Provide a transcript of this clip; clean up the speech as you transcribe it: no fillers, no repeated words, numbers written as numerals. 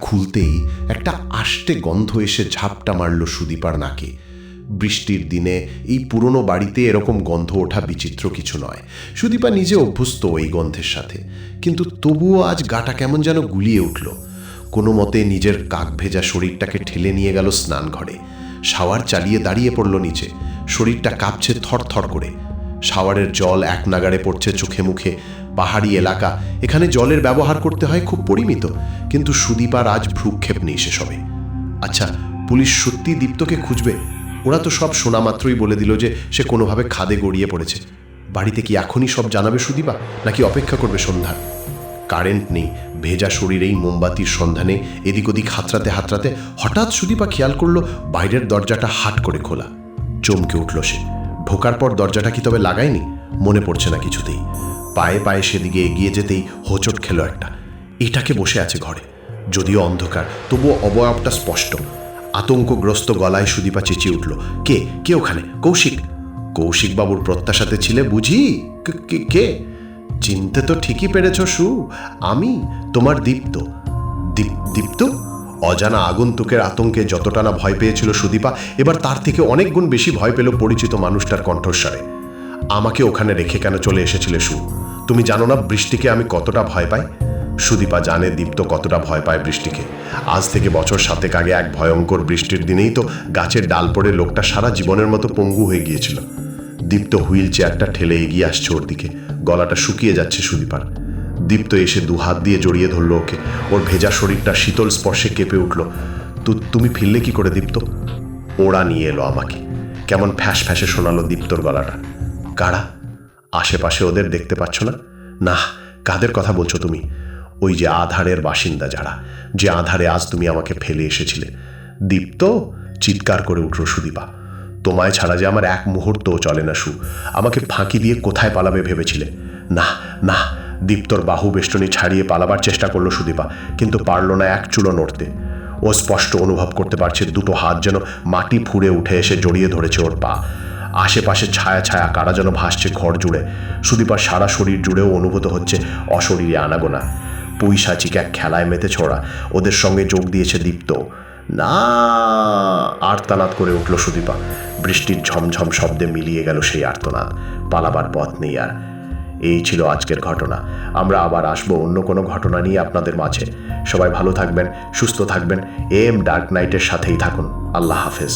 খুলতেই একটা আষ্টে গন্ধ এসে ঝাপটা মারল সুদীপার নাকে। বৃষ্টির দিনে এই পুরনো বাড়িতে এরকম গন্ধ ওঠা বিচিত্র কিছু নয়। সুদীপা নিজে অভ্যস্ত এই গন্ধের সাথে, কিন্তু তবুও আজ গাটা কেমন যেন গুলিয়ে উঠল। কোনো মতে নিজের কাক ভেজা শরীরটাকে ঠেলে নিয়ে গেল স্নান ঘরে। শাওয়ার চালিয়ে দাঁড়িয়ে পড়ল নিচে। শরীরটা কাঁপছে থরথর করে। শাওয়ারের জল এক নাগাড়ে পড়ছে চোখে মুখে। পাহাড়ি এলাকা, এখানে জলের ব্যবহার করতে হয় খুব পরিমিত, কিন্তু সুদীপার আজ ভ্রুক্ষেপ নেই সেসবে। আচ্ছা, পুলিশ সত্যি দীপ্তকে খুঁজবে? ওরা তো সব শোনা মাত্রই বলে দিল যে সে কোনোভাবে খাদে গড়িয়ে পড়েছে। বাড়িতে কি এখনই সব জানাবে সুদীপা, নাকি অপেক্ষা করবে সন্ধ্যার? কারেন্ট নেই, ভেজা শরীরেই মোমবাতির সন্ধানে এদিক ওদিক হাতড়াতে হাতড়াতে হঠাৎ সুদীপা খেয়াল করলো বাইরের দরজাটা হাট করে খোলা। চমকে উঠল সে। ঢোকার পর দরজাটা কি তবে লাগায়নি? মনে পড়ছে না কিছুতেই। পায়ে পায়ে সেদিকে এগিয়ে যেতেই হোঁচট খেলো একটা। এটাকে বসে আছে ঘরে, যদিও অন্ধকার, তবুও অবয়বটা স্পষ্ট। আতঙ্কগ্রস্ত গলায় সুদীপা চেঁচিয়ে উঠল, কে কে ওখানে? কৌশিক? কৌশিকবাবুর প্রত্যাশাতে ছিলে বুঝি? কে? চিনতে তো ঠিকই পেরেছ সু, আমি তোমার দীপ্ত। দীপ্ত? অজানা আগন্তুকের আতঙ্কে যতটা না ভয় পেয়েছিল সুদীপা, এবার তার থেকে অনেক গুণ বেশি ভয় পেল পরিচিত মানুষটার কণ্ঠস্বরে। আমাকে ওখানে রেখে কেন চলে এসেছিলে সু? তুমি জানো না বৃষ্টিকে আমি কতটা ভয় পাই? সুদীপা জানে দীপ্ত কতটা ভয় পায় বৃষ্টিকে। আজ থেকে বছর 7 আগে এক ভয়ঙ্কর বৃষ্টির দিনেই তো গাছের ডাল পড়ে লোকটা সারা জীবনের মতো পঙ্গু হয়ে গিয়েছিল। দীপ্ত হুইল চেয়ারটা ঠেলে এগিয়ে আসছে ওর দিকে। গলাটা শুকিয়ে যাচ্ছে সুদীপার। দীপ্ত এসে 2 হাত দিয়ে জড়িয়ে ধরল ওকে। ওর ভেজা শরীরটা শীতল স্পর্শে কেঁপে উঠল। তুমি ফিরলে কি করে দীপ্ত? ওরা নিয়ে এলো আমাকে। কেমন ফ্যাঁস ফ্যাঁসে শোনালো দীপ্তর গলাটা। কারা? আশেপাশে ওদের দেখতে পাচ্ছ না? না, কাদের কথা বলছো তুমি? ওই যে আধারের বাসিন্দা যারা, যে আধারে আজ তুমি আমাকে ফেলে এসেছিলে। দীপ্ত? চিৎকার করে উঠল সুদীপা। তোমায় ছাড়া যে আমার এক মুহূর্তও চলে না সু। আমাকে ফাঁকি দিয়ে কোথায় পালাবে ভেবেছিলে? না না। দীপ্তর বাহু বেষ্টনী ছাড়িয়ে পালাবার চেষ্টা করলো সুদীপা, কিন্তু পারল না এক চুলো নড়তে। ও স্পষ্ট অনুভব করতে পারছে দুটো হাত যেন মাটি ফুঁড়ে উঠে এসে জড়িয়ে ধরেছে ওর পা। আশেপাশে ছায়া ছায়া কারা যেন ভাসছে ঘর জুড়ে। সুদীপার সারা শরীর জুড়েও অনুভূত হচ্ছে অশরীরে আনাগোনা। পৈশাচিক এক খেলায় মেতেছে ওরা। ওদের সঙ্গে যোগ দিয়েছে দীপ্ত। না! আর্তনাদ করে উঠল সুদীপা। বৃষ্টির ঝমঝম শব্দে মিলিয়ে গেল সেই আর্তনাদ। পালাবার পথ নেই আর। এই ছিল আজকের ঘটনা। আমরা আবার আসবো অন্য কোনো ঘটনা নিয়ে আপনাদের মাঝে। সবাই ভালো থাকবেন, সুস্থ থাকবেন। AM ডার্ক নাইটের সাথেই থাকুন। আল্লাহ হাফেজ।